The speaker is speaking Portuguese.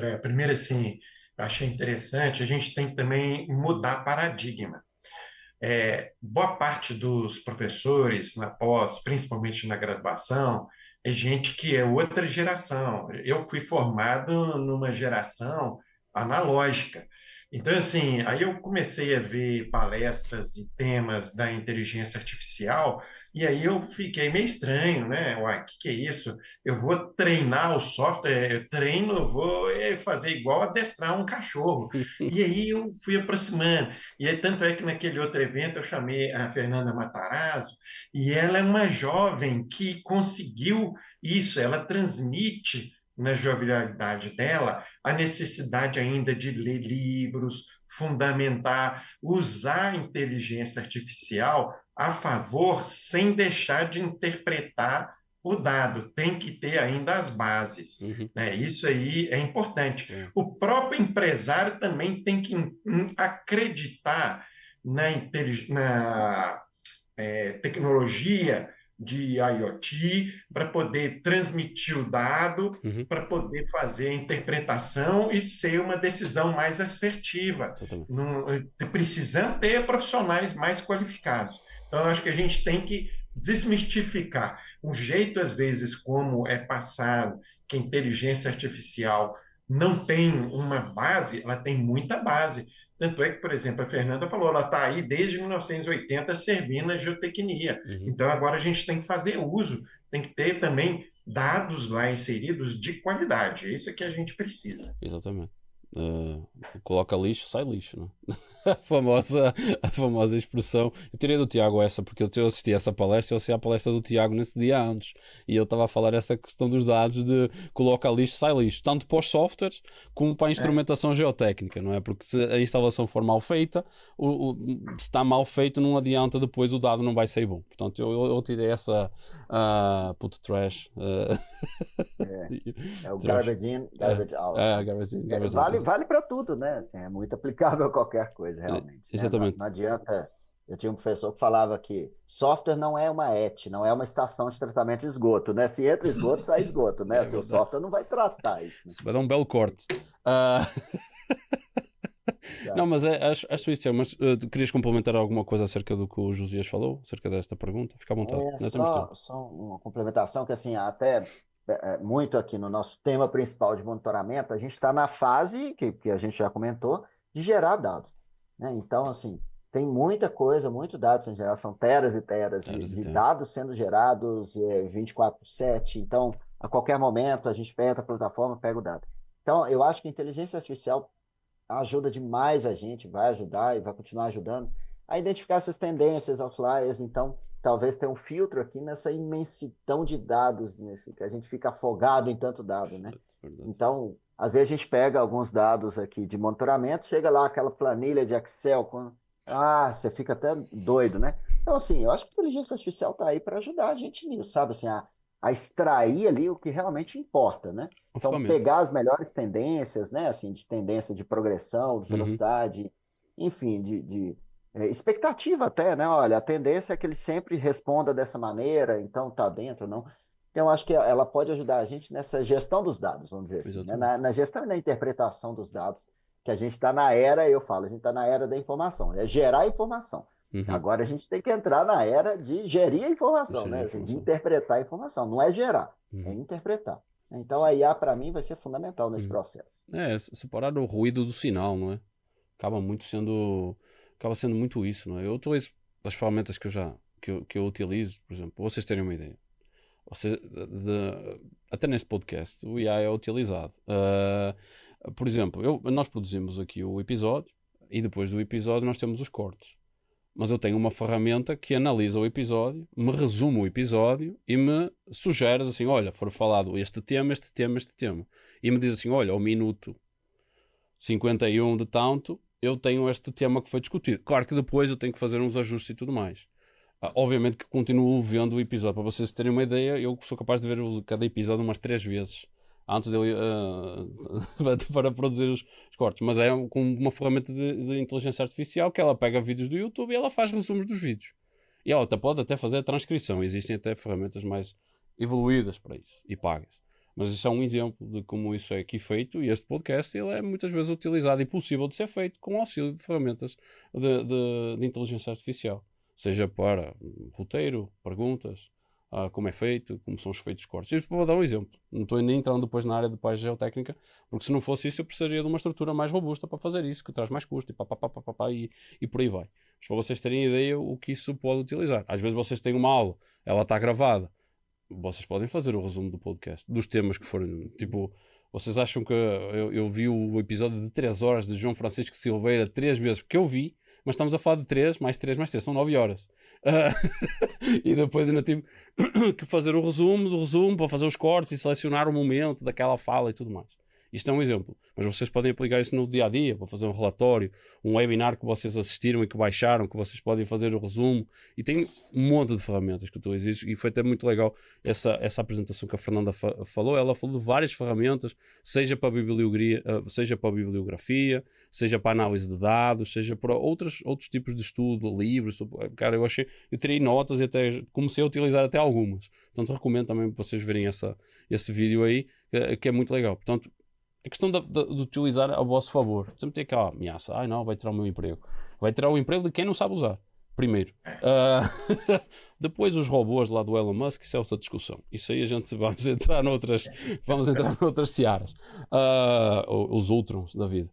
André. Primeiro, assim, eu achei interessante, a gente tem que também mudar paradigma. Boa parte dos professores na pós, principalmente na graduação, é gente que é outra geração. Eu fui formado numa geração analógica. Então, assim, aí eu comecei a ver palestras e temas da inteligência artificial, e aí eu fiquei meio estranho, né? Uai, o que que é isso? Eu vou treinar o software, eu treino, eu vou fazer igual adestrar um cachorro. E aí eu fui aproximando. E aí, tanto é que naquele outro evento eu chamei a Fernanda Matarazzo, e ela é uma jovem que conseguiu isso, ela transmite na jovialidade dela a necessidade ainda de ler livros, fundamentar, usar a inteligência artificial a favor, sem deixar de interpretar o dado. Tem que ter ainda as bases. Uhum. Né? Isso aí é importante. É. O próprio empresário também tem que acreditar na tecnologia de IoT para poder transmitir o dado, Uhum. para poder fazer a interpretação e ser uma decisão mais assertiva. Exatamente. Não, precisamos ter profissionais mais qualificados. Então, eu acho que a gente tem que desmistificar o jeito, às vezes, como é passado que a inteligência artificial não tem uma base, ela tem muita base. Tanto é que, por exemplo, a Fernanda falou, ela está aí desde 1980 servindo a geotecnia. Uhum. Então, agora a gente tem que fazer uso, tem que ter também dados lá inseridos de qualidade. É isso que a gente precisa. Exatamente. Coloca lixo, sai lixo, não é? A famosa expressão. Eu tirei do Tiago essa, porque eu assisti a essa palestra, eu assisti à palestra do Tiago nesse dia antes, e ele estava a falar essa questão dos dados de coloca lixo, sai lixo, tanto para os softwares como para a É, instrumentação geotécnica, não é? Porque se a instalação for mal feita, se está mal feito, não adianta depois, o dado não vai sair bom. Portanto, eu tirei essa put trash. É, é o Trash. garbage in, garbage out, né? Garbage in, É, garbage out. vale para tudo, né? Assim, é muito aplicável a qualquer coisa, realmente, né? Não, Exatamente. não adianta. Eu tinha um professor que falava que software não é uma ET, não é uma estação de tratamento de esgoto, né? Se entra esgoto, sai esgoto, né? É O seu verdade. software não vai tratar isso, né? Isso vai dar um belo corte. Ah, não, Exato. mas acho isso. Mas tu querias complementar alguma coisa acerca do que o Josias falou, acerca desta pergunta? Fica à vontade, É não temos tempo. só uma complementação que, assim, até muito aqui no nosso tema principal de monitoramento, a gente está na fase que a gente já comentou de gerar dados, né? Então, assim, tem muita coisa, muito dados sendo gerados, são teras e teras Teras e de teras. dados sendo gerados 24/7. Então, a qualquer momento, a gente entra a plataforma, pega o dado. Então, eu acho que a inteligência artificial ajuda demais a gente, vai ajudar e vai continuar ajudando a identificar essas tendências, outliers. Então, talvez tenha um filtro aqui nessa imensidão de dados, nesse, que a gente fica afogado em tanto dado, né? Verdade, verdade. Então, às vezes a gente pega alguns dados aqui de monitoramento, chega lá aquela planilha de Excel, você fica até doido, né? Então, assim, eu acho que a inteligência artificial está aí para ajudar a gente nisso, sabe? Assim, a extrair ali o que realmente importa, né? Uma Então, ferramenta. pegar as melhores tendências, né? Assim, de tendência de progressão, de Uhum. velocidade, enfim, expectativa até, né? Olha, a tendência é que ele sempre responda dessa maneira, então tá dentro, não. Então, eu acho que ela pode ajudar a gente nessa gestão dos dados, vamos dizer assim, né? Exatamente. Na gestão e na interpretação dos dados, que a gente está na era, eu falo, a gente está na era da informação, é gerar informação. Uhum. Agora a gente tem que entrar na era de gerir a informação, Gerir a né? Assim, de informação. interpretar a informação, não é gerar, é Uhum. interpretar. Então a IA, para mim, vai ser fundamental nesse Uhum. processo. Separar o ruído do sinal, não é? Acaba sendo muito isso, não é? Eu utilizo as ferramentas que eu utilizo, por exemplo, para vocês terem uma ideia. Até neste podcast, o IA é utilizado. Por exemplo, nós produzimos aqui o episódio e depois do episódio nós temos os cortes. Mas eu tenho uma ferramenta que analisa o episódio, me resume o episódio e me sugere assim, olha, foi falado este tema, este tema, este tema. E me diz assim, olha, ao minuto 51 de tanto, eu tenho este tema que foi discutido. Claro que depois eu tenho que fazer uns ajustes e tudo mais. Obviamente que continuo vendo o episódio. Para vocês terem uma ideia, eu sou capaz de ver cada episódio umas 3 vezes antes de eu, para produzir os cortes. Mas é com uma ferramenta de inteligência artificial que ela pega vídeos do YouTube e ela faz resumos dos vídeos. E ela pode até fazer a transcrição. Existem até ferramentas mais evoluídas para isso e pagas. Mas isso é um exemplo de como isso é aqui feito, e este podcast ele é muitas vezes utilizado e possível de ser feito com o auxílio de ferramentas de inteligência artificial, seja para roteiro, perguntas, como é feito, como são os feitos cortes. Isto vou dar um exemplo. Não estou nem entrando depois na área de página geotécnica, porque se não fosse isso eu precisaria de uma estrutura mais robusta para fazer isso, que traz mais custo e por aí vai. Mas para vocês terem ideia o que isso pode utilizar. Às vezes vocês têm uma aula, ela está gravada, vocês podem fazer o resumo do podcast, dos temas que forem, tipo, vocês acham que eu vi o episódio de 3 horas de João Francisco Silveira 3 vezes, porque eu vi, mas estamos a falar de 3 mais 3 mais 3, são 9 horas. E depois ainda tive que fazer o resumo do resumo para fazer os cortes e selecionar o momento daquela fala e tudo mais. Isto é um exemplo, mas vocês podem aplicar isso no dia a dia, para fazer um relatório, um webinar que vocês assistiram e que baixaram, que vocês podem fazer o resumo, e tem um monte de ferramentas que utilizam isso, e foi até muito legal essa apresentação que a Fernanda falou. Ela falou de várias ferramentas, seja para a bibliografia, seja para a análise de dados, seja para outros tipos de estudo, livros. Cara, eu tirei notas e até comecei a utilizar até algumas, portanto recomendo também para vocês verem esse vídeo aí, que é muito legal. Portanto, a questão de utilizar a vosso favor. Sempre tem aquela ameaça. Não, vai tirar o meu emprego. Vai tirar o emprego de quem não sabe usar. Primeiro. Depois os robôs lá do Elon Musk, isso é outra discussão. Isso aí a gente vamos entrar noutras searas. Os Ultrons da vida.